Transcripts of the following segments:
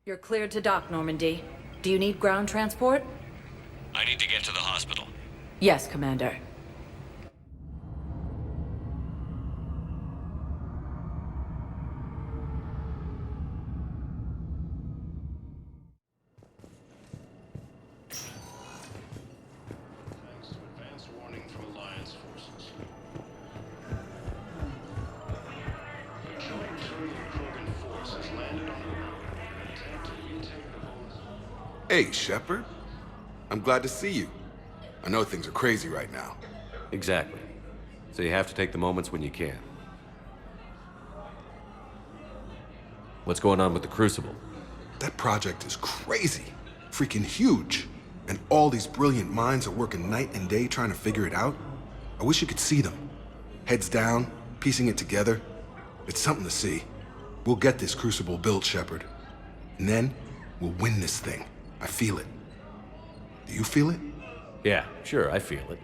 You're cleared to dock, Normandy. Do you need ground transport? I need to get to the hospital. Yes, Commander. Thanks to advance warning from Alliance forces. A joint Turian-Krogan force has landed on an attempt to retake the whole... Hey, Shepard. I'm glad to see you. I know things are crazy right now. Exactly. So you have to take the moments when you can. What's going on with the Crucible? That project is crazy. Freaking huge. And all these brilliant minds are working night and day trying to figure it out. I wish you could see them. Heads down, piecing it together. It's something to see. We'll get this Crucible built, Shepard. And then, we'll win this thing. I feel it. Do you feel it? Yeah, sure, I feel it.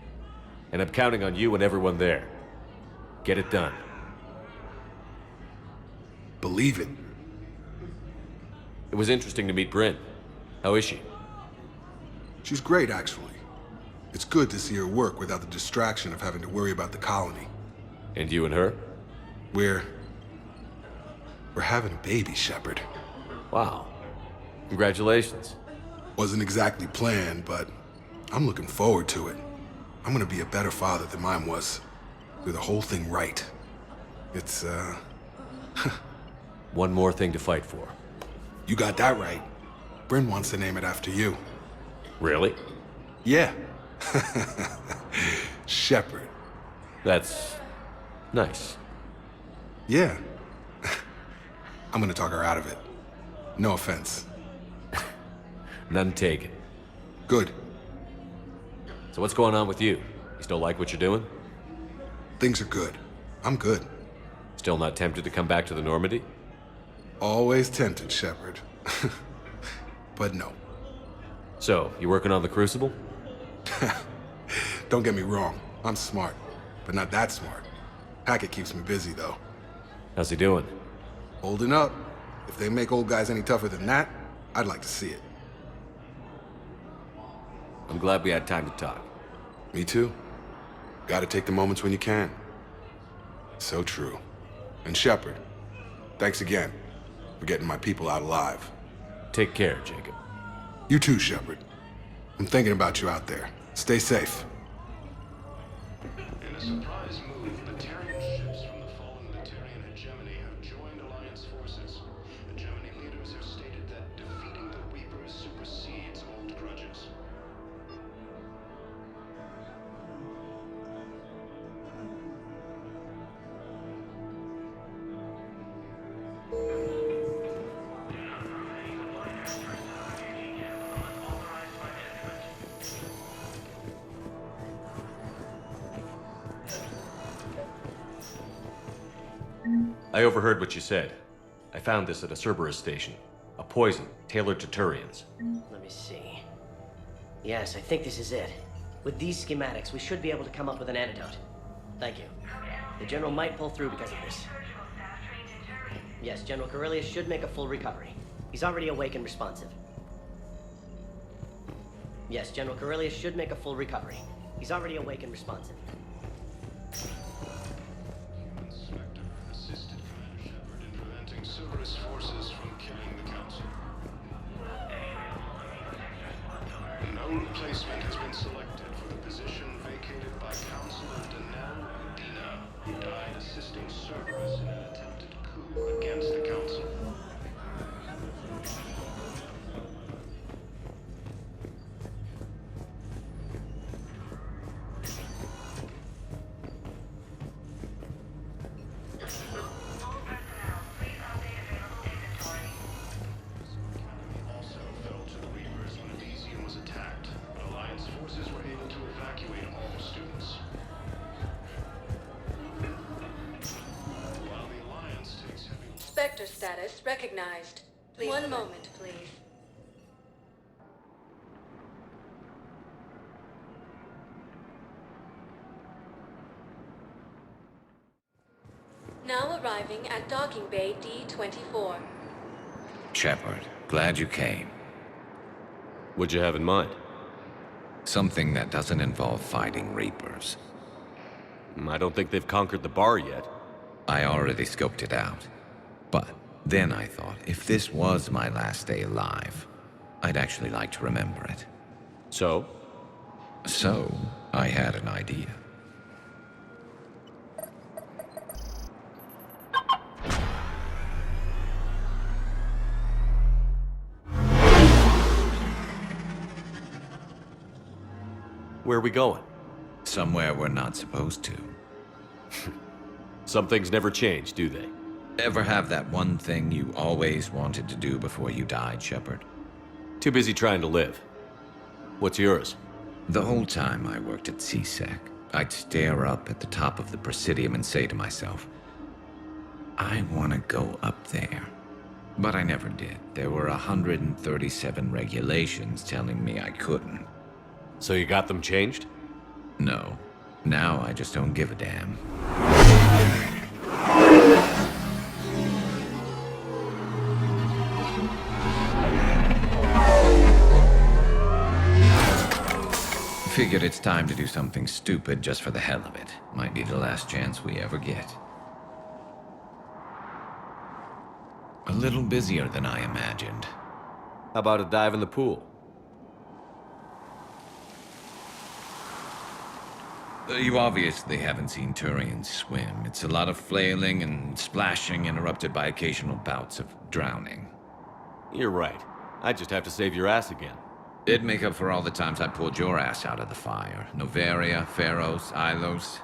And I'm counting on you and everyone there. Get it done. Believe it. It was interesting to meet Bryn. How is she? She's great, actually. It's good to see her work without the distraction of having to worry about the colony. And you and her? We're having a baby, Shepard. Wow. Congratulations. Wasn't exactly planned, but I'm looking forward to it. I'm gonna be a better father than mine was. Do the whole thing right. It's, One more thing to fight for. You got that right. Bryn wants to name it after you. Really? Yeah. Shepard. That's... nice. Yeah. I'm gonna talk her out of it. No offense. None taken. Good. So what's going on with you? You still like what you're doing? Things are good. I'm good. Still not tempted to come back to the Normandy? Always tempted, Shepard. But no. So, you working on the Crucible? Don't get me wrong. I'm smart. But not that smart. Hackett keeps me busy, though. How's he doing? Holding up. If they make old guys any tougher than that, I'd like to see it. I'm glad we had time to talk. Me too. Gotta take the moments when you can. So true. And Shepard, thanks again for getting my people out alive. Take care, Jacob. You too, Shepard. I'm thinking about you out there. Stay safe. In a surprise move, Batarian ships from the fallen Batarian hegemony have joined Alliance forces. Hegemony leaders have stated that defeating the Reapers supersedes old grudges. I overheard what you said. I found this at a Cerberus station. A poison tailored to Turians. Let me see. Yes, I think this is it. With these schematics, we should be able to come up with an antidote. Thank you. The General might pull through because of this. Yes, General Corellius should make a full recovery. He's already awake and responsive. Yes, General Corellius should make a full recovery. He's already awake and responsive. Inspector assisted Commander Shepard in preventing Cerberus forces from killing the Council. No replacement has been selected for the position vacated by Councilor Danelle Udina, who died assisting Cerberus in an attempted coup against the Council. Also fell to the Reapers when Elysium was attacked, but Alliance forces were able to evacuate all students. While the Spectre status recognized. Please. One moment, please. Now arriving at docking bay D24. Shepard, glad you came. What'd you have in mind? Something that doesn't involve fighting Reapers. I don't think they've conquered the bar yet. I already scoped it out. But then I thought, if this was my last day alive, I'd actually like to remember it. So? So, I had an idea. Where are we going? Somewhere we're not supposed to. Some things never change, do they? Ever have that one thing you always wanted to do before you died, Shepard? Too busy trying to live. What's yours? The whole time I worked at CSEC, I'd stare up at the top of the Presidium and say to myself, I want to go up there. But I never did. There were 137 regulations telling me I couldn't. So you got them changed? No. Now I just don't give a damn. Figured it's time to do something stupid just for the hell of it. Might be the last chance we ever get. A little busier than I imagined. How about a dive in the pool? You obviously haven't seen Turians swim. It's a lot of flailing and splashing, interrupted by occasional bouts of drowning. You're right. I just have to save your ass again. It'd make up for all the times I pulled your ass out of the fire. Noveria, Pharos, Ilos.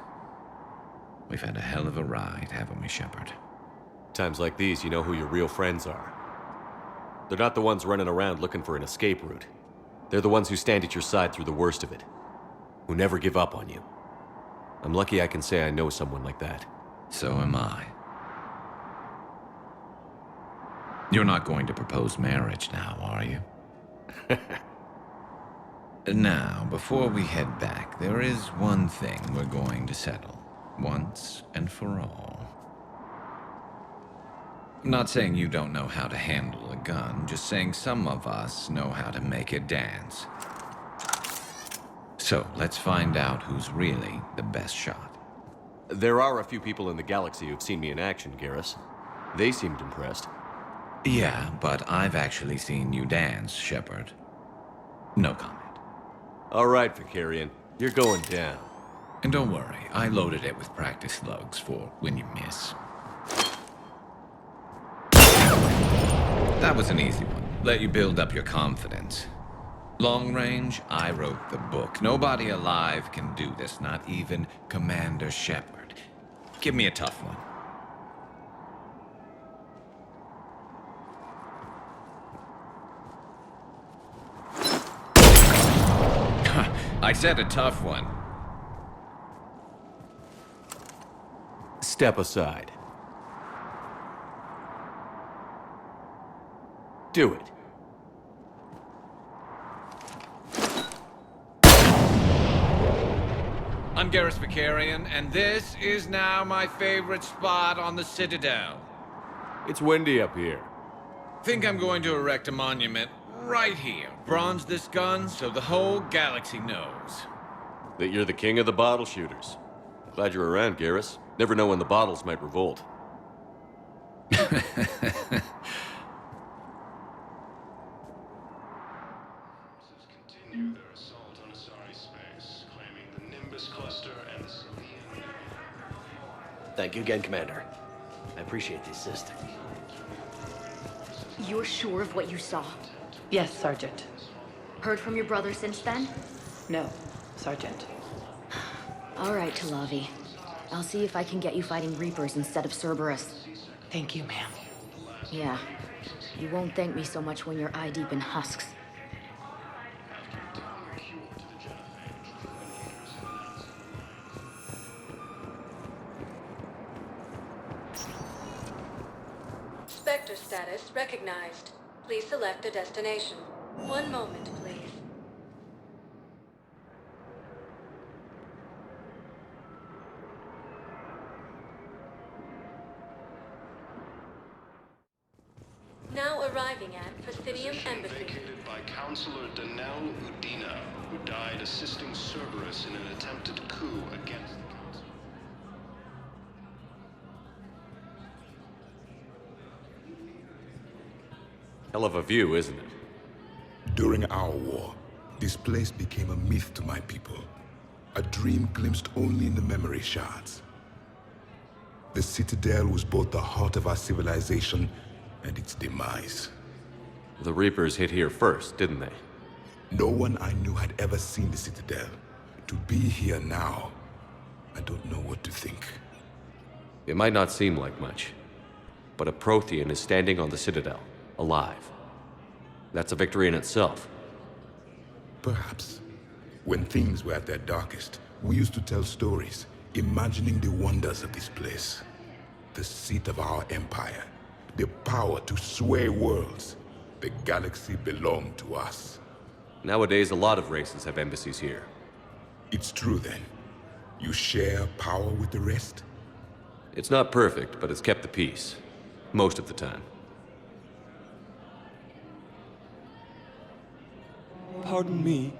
We've had a hell of a ride, haven't we, Shepard? Times like these, you know who your real friends are. They're not the ones running around looking for an escape route. They're the ones who stand at your side through the worst of it. Who never give up on you. I'm lucky I can say I know someone like that. So am I. You're not going to propose marriage now, are you? Now, before we head back, there is one thing we're going to settle. Once and for all. I'm not saying you don't know how to handle a gun, just saying some of us know how to make it dance. So, let's find out who's really the best shot. There are a few people in the galaxy who've seen me in action, Garrus. They seemed impressed. Yeah, but I've actually seen you dance, Shepard. No comment. All right, Vicarian. You're going down. And don't worry, I loaded it with practice slugs for when you miss. That was an easy one. Let you build up your confidence. Long range, I wrote the book. Nobody alive can do this, not even Commander Shepard. Give me a tough one. I said a tough one. Step aside. Do it. I'm Garrus Vicarian, and this is now my favorite spot on the Citadel. It's windy up here. Think I'm going to erect a monument right here. Bronze this gun so the whole galaxy knows. That you're the king of the bottle shooters. Glad you're around, Garrus. Never know when the bottles might revolt. Continue their assault on Asari space, claiming the Nimbus cluster and the Salido. Thank you again, Commander. I appreciate the assist. You're sure of what you saw? Yes, Sergeant. Heard from your brother since then? No, Sergeant. All right, Talavi. I'll see if I can get you fighting Reapers instead of Cerberus. Thank you, ma'am. Yeah. You won't thank me so much when you're eye-deep in husks. Spectre status recognized. Please select a destination. One moment, please. Now arriving at Presidium Embassy. Vacated by Councilor Danelle Udina, who died assisting Cerberus in an attempted coup against the Council. Hell of a view, isn't it? During our war, this place became a myth to my people. A dream glimpsed only in the memory shards. The Citadel was both the heart of our civilization and its demise. The Reapers hit here first, didn't they? No one I knew had ever seen the Citadel. To be here now, I don't know what to think. It might not seem like much, but a Prothean is standing on the Citadel, alive. That's a victory in itself. Perhaps. When things were at their darkest, we used to tell stories, imagining the wonders of this place. The seat of our empire. The power to sway worlds. The galaxy belonged to us. Nowadays, a lot of races have embassies here. It's true then. You share power with the rest? It's not perfect, but it's kept the peace. Most of the time. Pardon me.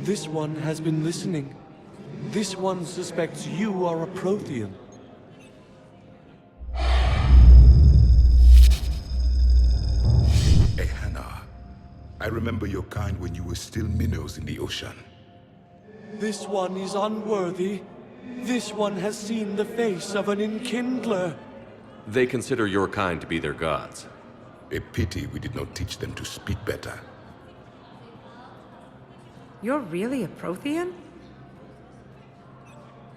This one has been listening. This one suspects you are a Prothean. I remember your kind when you were still minnows in the ocean. This one is unworthy. This one has seen the face of an enkindler. They consider your kind to be their gods. A pity we did not teach them to speak better. You're really a Prothean?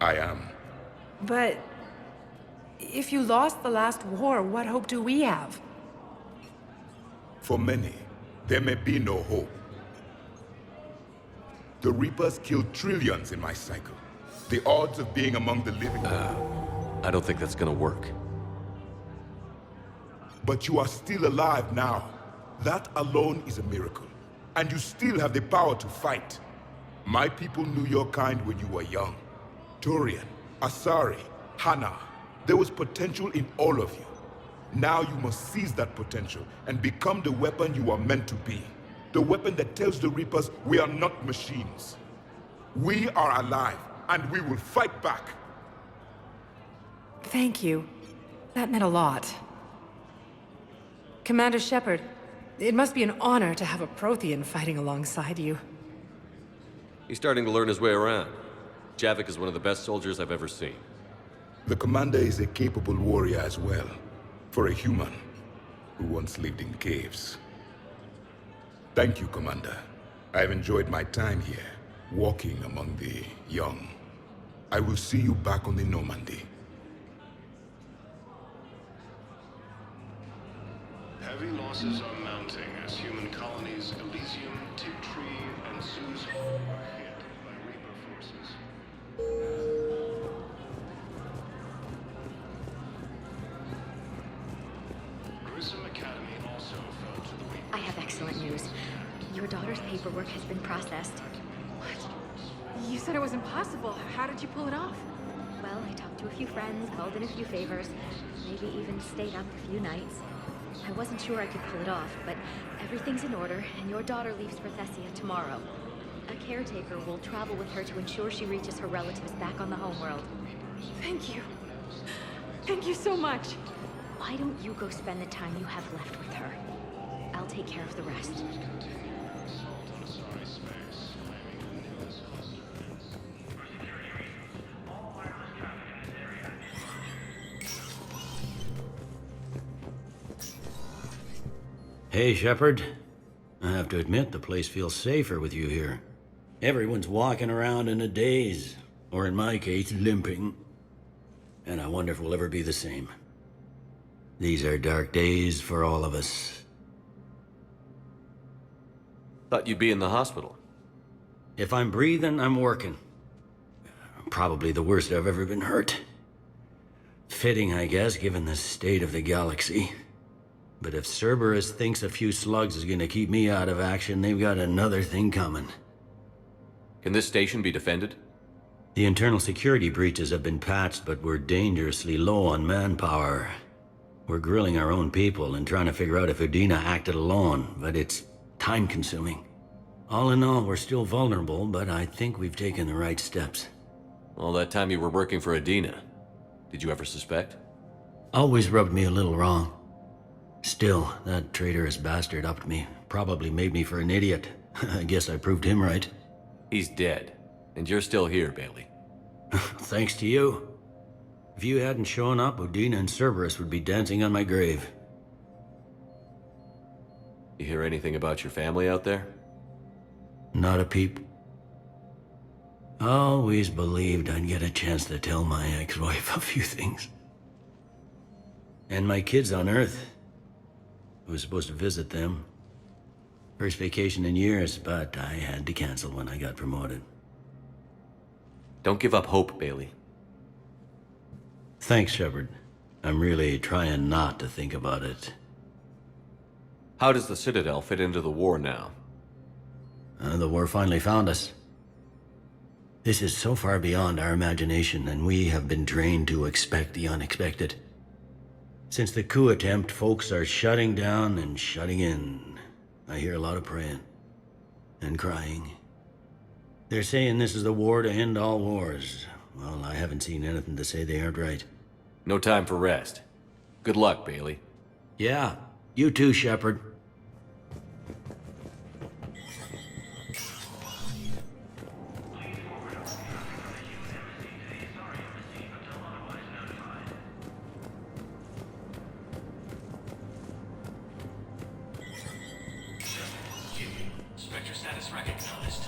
I am. But if you lost the last war, what hope do we have? For many, there may be no hope. The Reapers killed trillions in my cycle. The odds of being among the living... I don't think that's gonna work. But you are still alive now. That alone is a miracle. And you still have the power to fight. My people knew your kind when you were young. Turian, Asari, Hana. There was potential in all of you. Now you must seize that potential and become the weapon you are meant to be. The weapon that tells the Reapers we are not machines. We are alive, and we will fight back. Thank you. That meant a lot. Commander Shepard, it must be an honor to have a Prothean fighting alongside you. He's starting to learn his way around. Javik is one of the best soldiers I've ever seen. The commander is a capable warrior as well. For a human who once lived in caves. Thank you, Commander. I've enjoyed my time here, walking among the young. I will see you back on the Normandy. Heavy losses are mounting as human colonies Elysium, Tiptree, and Suze are hit by Reaper forces. I have excellent news. Your daughter's paperwork has been processed. What? You said it was impossible. How did you pull it off? Well, I talked to a few friends, called in a few favors, maybe even stayed up a few nights. I wasn't sure I could pull it off, but everything's in order, and your daughter leaves for Thessia tomorrow. A caretaker will travel with her to ensure she reaches her relatives back on the homeworld. Thank you. Thank you so much. Why don't you go spend the time you have left with her? I'll take care of the rest. Hey, Shepard. I have to admit, the place feels safer with you here. Everyone's walking around in a daze, or in my case, limping. And I wonder if we'll ever be the same. These are dark days for all of us. Thought you'd be in the hospital. If I'm breathing, I'm working. Probably the worst I've ever been hurt. Fitting, I guess, given the state of the galaxy. But if Cerberus thinks a few slugs is gonna keep me out of action, they've got another thing coming. Can this station be defended? The internal security breaches have been patched, but we're dangerously low on manpower. We're grilling our own people and trying to figure out if Udina acted alone, but it's time-consuming. All in all, we're still vulnerable, but I think we've taken the right steps. All that time you were working for Udina, did you ever suspect? Always rubbed me a little wrong. Still, that traitorous bastard upped me. Probably made me for an idiot. I guess I proved him right. He's dead, and you're still here, Bailey. Thanks to you. If you hadn't shown up, Udina and Cerberus would be dancing on my grave. You hear anything about your family out there? Not a peep. Always believed I'd get a chance to tell my ex-wife a few things. And my kids on Earth. I was supposed to visit them. First vacation in years, but I had to cancel when I got promoted. Don't give up hope, Bailey. Thanks, Shepard. I'm really trying not to think about it. How does the Citadel fit into the war now? The war finally found us. This is so far beyond our imagination, and we have been trained to expect the unexpected. Since the coup attempt, folks are shutting down and shutting in. I hear a lot of praying. And crying. They're saying this is the war to end all wars. Well, I haven't seen anything to say they aren't right. No time for rest. Good luck, Bailey. Yeah, you too, Shepard. Spectre status recognized.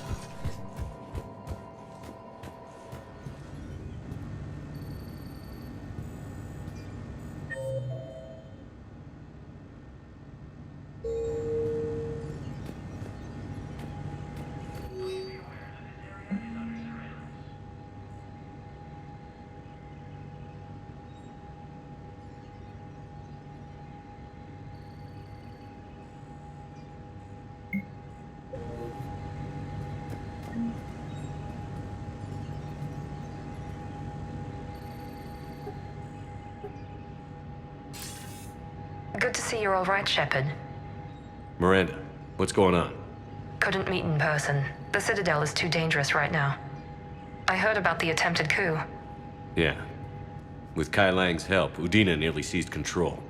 Good to see you're all right, Shepard. Miranda, what's going on? Couldn't meet in person. The Citadel is too dangerous right now. I heard about the attempted coup. Yeah. With Kai Lang's help, Udina nearly seized control.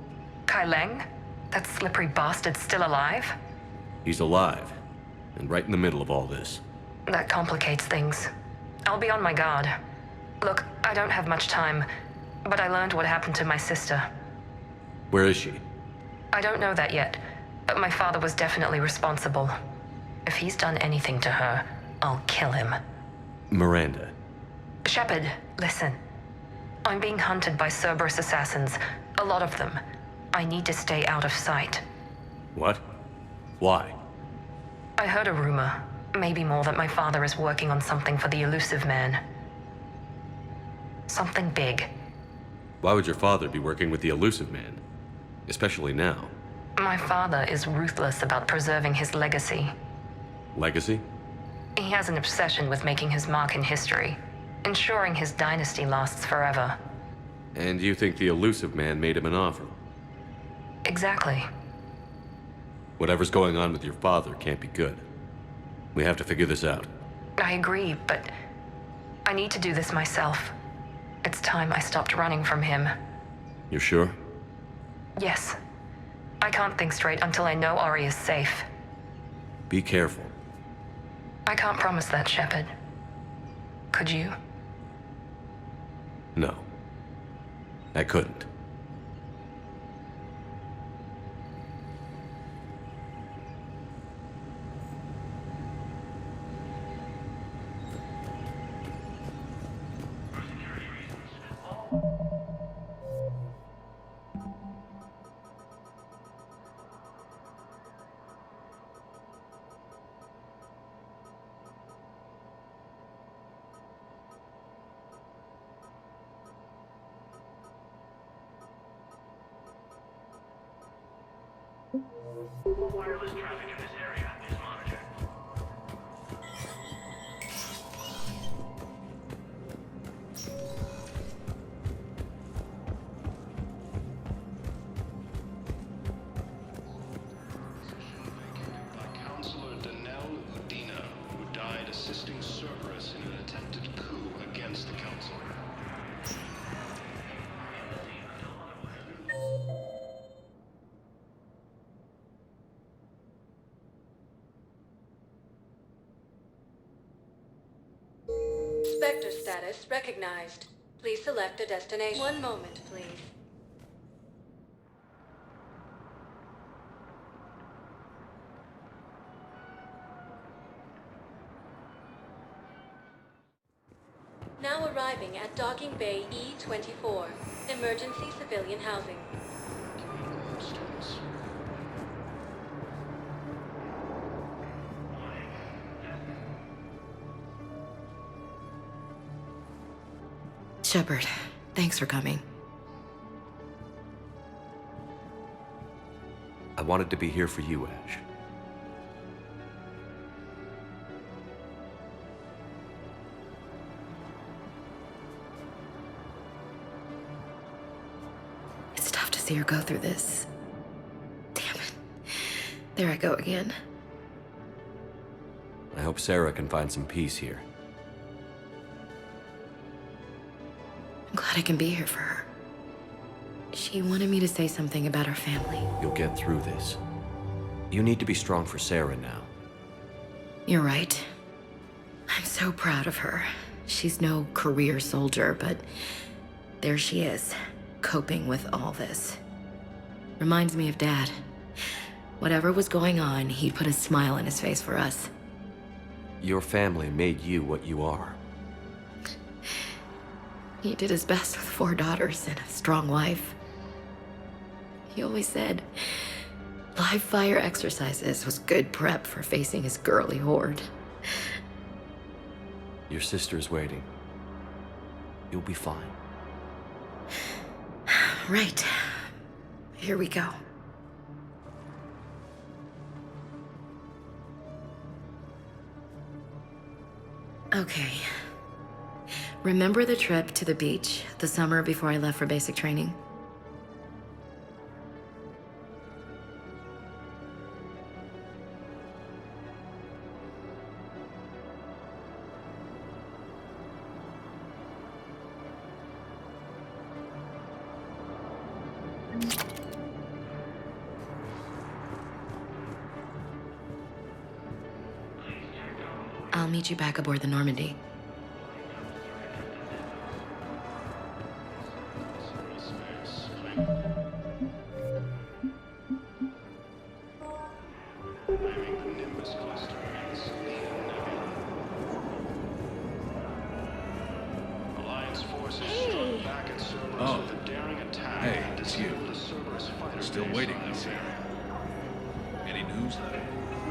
Kai Lang? That slippery bastard's still alive? He's alive, and right in the middle of all this. That complicates things. I'll be on my guard. Look, I don't have much time, but I learned what happened to my sister. Where is she? I don't know that yet, but my father was definitely responsible. If he's done anything to her, I'll kill him. Miranda. Shepard, listen. I'm being hunted by Cerberus assassins. A lot of them. I need to stay out of sight. What? Why? I heard a rumor, maybe more, that my father is working on something for the elusive man. Something big. Why would your father be working with the elusive man? Especially now. My father is ruthless about preserving his legacy. Legacy? He has an obsession with making his mark in history, ensuring his dynasty lasts forever. And you think the elusive man made him an offer? Exactly. Whatever's going on with your father can't be good. We have to figure this out. I agree, but I need to do this myself. It's time I stopped running from him. You're sure? Yes. I can't think straight until I know Ori is safe. Be careful. I can't promise that, Shepard. Could you? No. I couldn't. Wireless traffic in this area is monitored. By Councilor Danelle Udina, who died assisting Cerberus in an attempted coup against the Council. Spectre status recognized. Please select a destination. One moment, please. Now arriving at Docking Bay E24. Emergency civilian housing. Shepard, thanks for coming. I wanted to be here for you, Ash. It's tough to see her go through this. Damn it. There I go again. I hope Sarah can find some peace here. I'm glad I can be here for her. She wanted me to say something about her family. You'll get through this. You need to be strong for Sarah now. You're right. I'm so proud of her. She's no career soldier, but there she is, coping with all this. Reminds me of Dad. Whatever was going on, he'd put a smile on his face for us. Your family made you what you are. He did his best with 4 daughters and a strong wife. He always said live fire exercises was good prep for facing his girly horde. Your sister's waiting. You'll be fine. Right. Here we go. Okay. Remember the trip to the beach the summer before I left for basic training? I'll meet you back aboard the Normandy.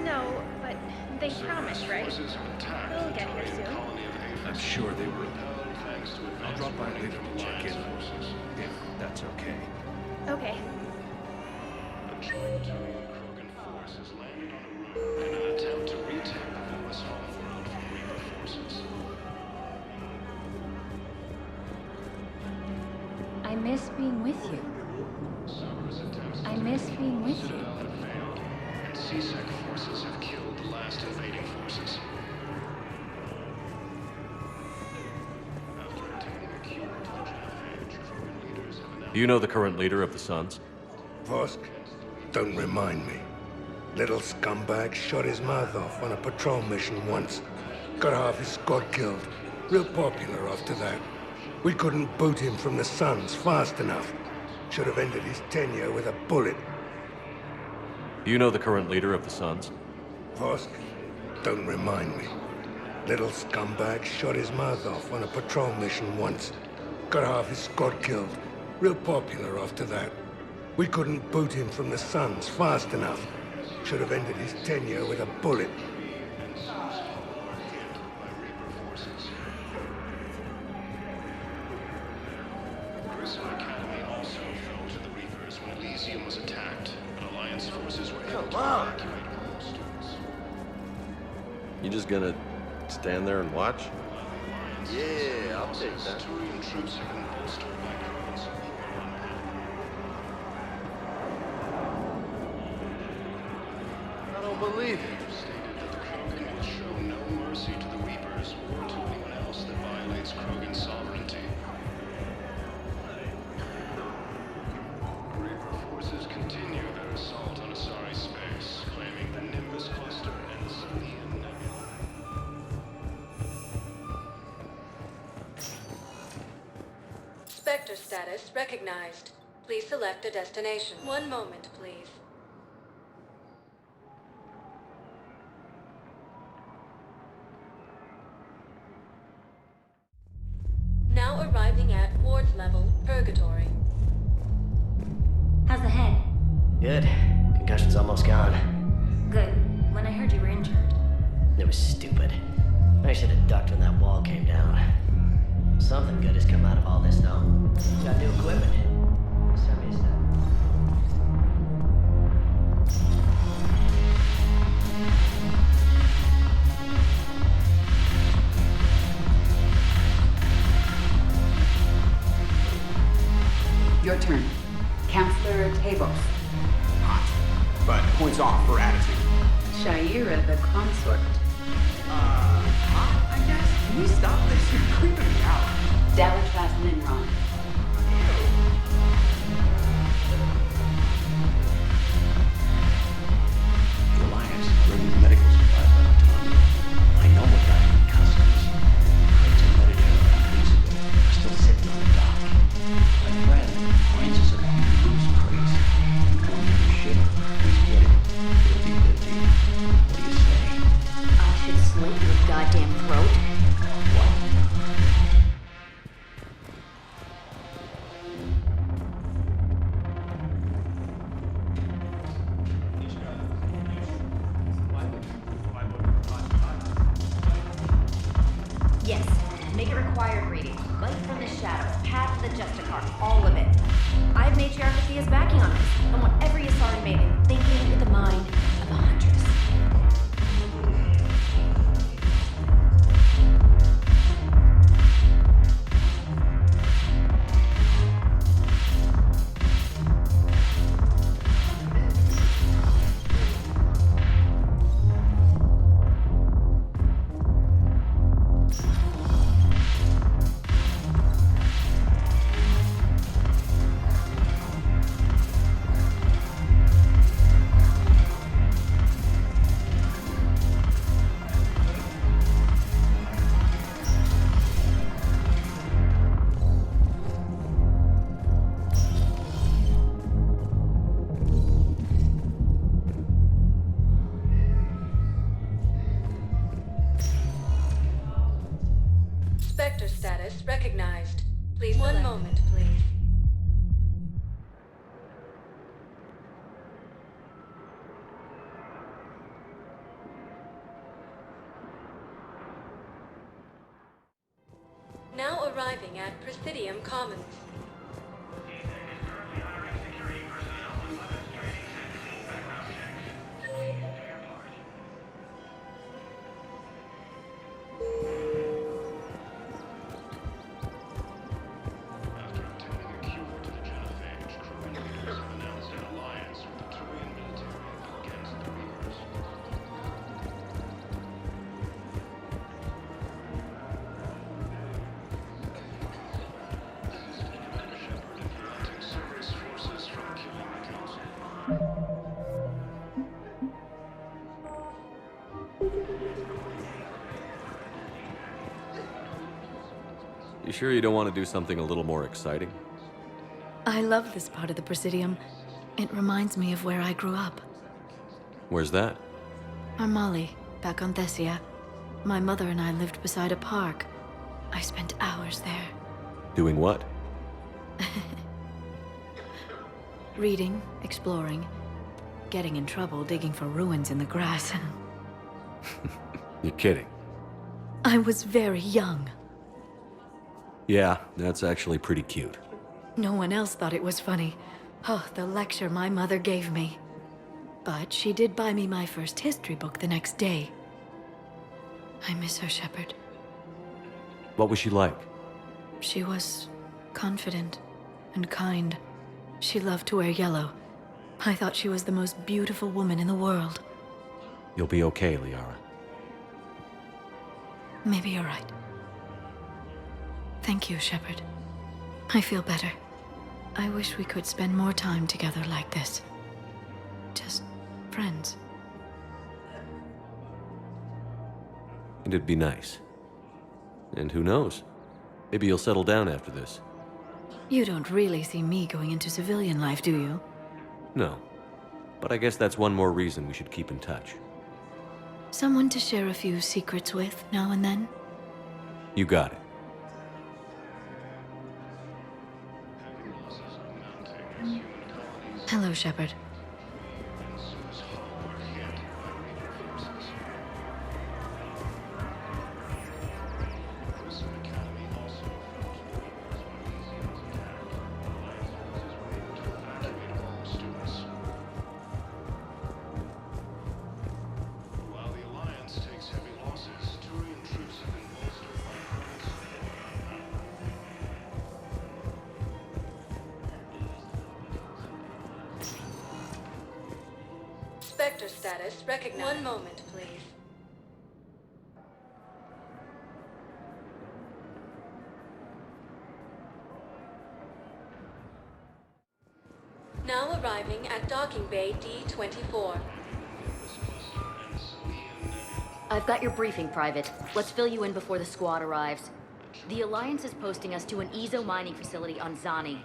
No, but they promised, right? They'll get here soon. I'm sure they will. I'll drop by later to check in, if that's okay. Okay. A joint Krogan force has landed on a road in an attempt to retake the Volas homeworld from Reaper forces. I miss being with you. I miss being with you. Ciudadela failed, and CSEC forces have killed the last invading forces. After obtaining a cure to the genophage, Krogan leaders have announced... Do you know the current leader of the Suns? Vosk, don't remind me. Little scumbag shot his mouth off on a patrol mission once. Got half his squad killed. Real popular after that. We couldn't boot him from the Suns fast enough. Should have ended his tenure with a bullet. Do you know the current leader of the Suns? Vosk, don't remind me. Little scumbag shot his mouth off on a patrol mission once. Got half his squad killed. Real popular after that. We couldn't boot him from the Suns fast enough. Should have ended his tenure with a bullet. Academy also fell to the Reapers when Elysium was attacked, but Alliance Advance forces were able Come to on. evacuate all students. You just gonna stand there and watch? Yeah, I'll take that. Turian troops have been bolstered by crowds all around. I don't believe it. Stated that the Krogan will show no mercy to the Weepers or to anyone else that violates Krogan sovereignty. Reaper forces continue their assault on Asari space, claiming the Nimbus cluster and Salian nebula. Spectre status recognized. Please select a destination. One moment, please. Now arriving at Ward's level, Purgatory. How's the head? Good. Concussion's almost gone. Good. When I heard you were injured. It was stupid. I should have ducked when that wall came down. Something good has come out of all this, though. Got new equipment. Send me a sec. Your turn. Counselor Tabos. Hot. But points off for attitude. Shaira the consort. Hot, I guess? Can we stop this? You're creeping me out. Dalitras Ninron. The Alliance bringing medical supplies by the ton. I know what got in customs. Crates of Medicare a few weeks ago are still sitting on the dock. My friend finds us a few loose crates. Going to the ship. Please get it. 50-50. What do you say? I should slit your goddamn throat. What? Yes. Make it required reading. Light from the shadows, path to the Justicar, all of it. I've matriarchy as backing on this. I want every Asari maiden thinking with the mind of a huntress. Spectre status recognized. Please one moment, please. Now arriving at Presidium Commons. After obtaining a cure to the genophage, Krogan leaders have announced an alliance with the Turian military against the Reapers. Shepard implementing Cerberus forces from killing the council. You sure you don't want to do something a little more exciting? I love this part of the Presidium. It reminds me of where I grew up. Where's that? Armali, back on Thessia. My mother and I lived beside a park. I spent hours there. Doing what? Reading, exploring, getting in trouble digging for ruins in the grass. You're kidding. I was very young. Yeah, that's actually pretty cute. No one else thought it was funny. Oh, the lecture my mother gave me. But she did buy me my first history book the next day. I miss her, Shepard. What was she like? She was confident and kind. She loved to wear yellow. I thought she was the most beautiful woman in the world. You'll be okay, Liara. Maybe you're right. Thank you, Shepard. I feel better. I wish we could spend more time together like this. Just friends. And it'd be nice. And who knows? Maybe you'll settle down after this. You don't really see me going into civilian life, do you? No. But I guess that's one more reason we should keep in touch. Someone to share a few secrets with now and then? You got it. Hello, Shepard. While the Alliance takes heavy losses, Turian troops have been bolstered by Spectre status recognized. One moment, please. Now arriving at docking bay D-24. I've got your briefing, Private. Let's fill you in before the squad arrives. The Alliance is posting us to an EZO mining facility on Zani.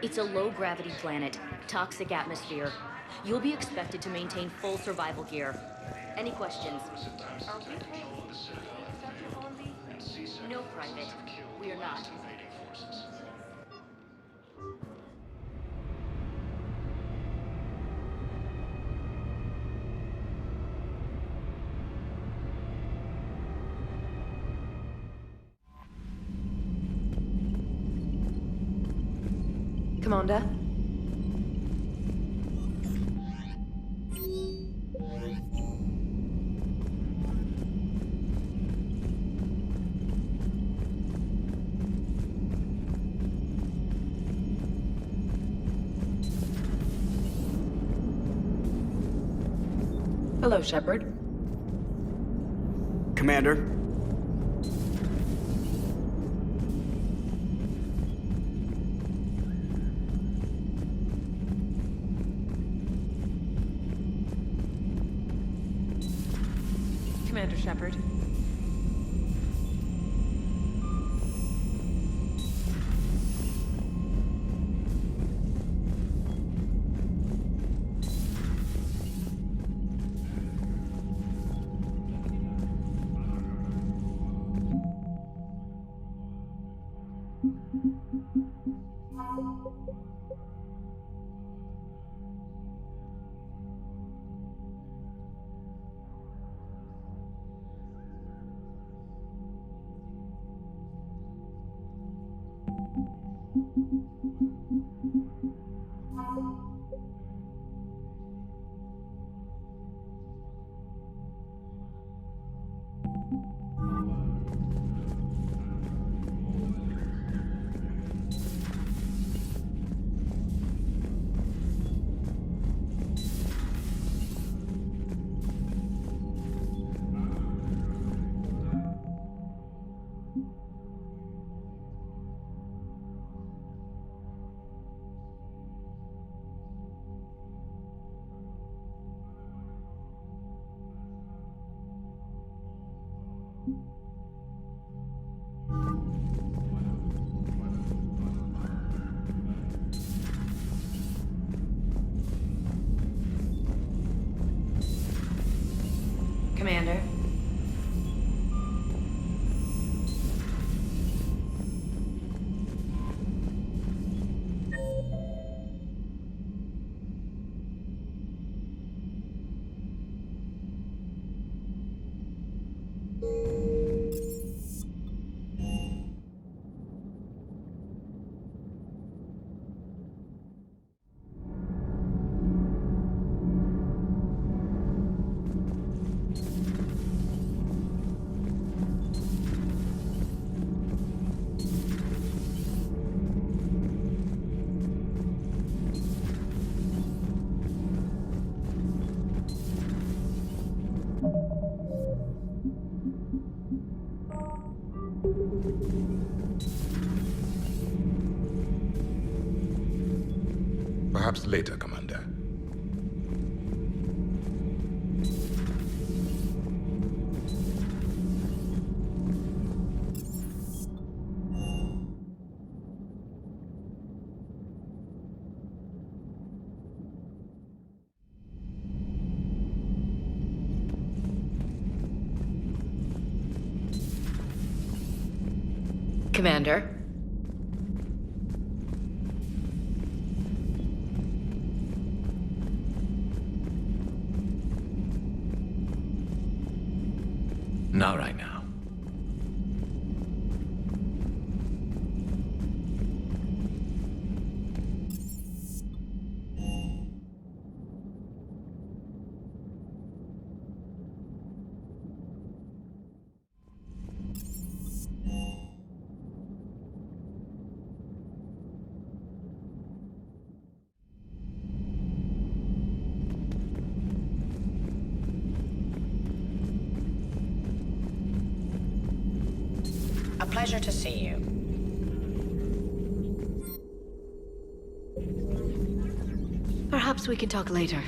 It's a low-gravity planet, toxic atmosphere. You'll be expected to maintain full survival gear. Any questions? Are we paying acceptable on the... No, Private. We are not. Commander? Hello, Shepard. Commander. Commander Shepard. Perhaps later, Commander. Commander? Not right now. A pleasure to see you. Perhaps we can talk later.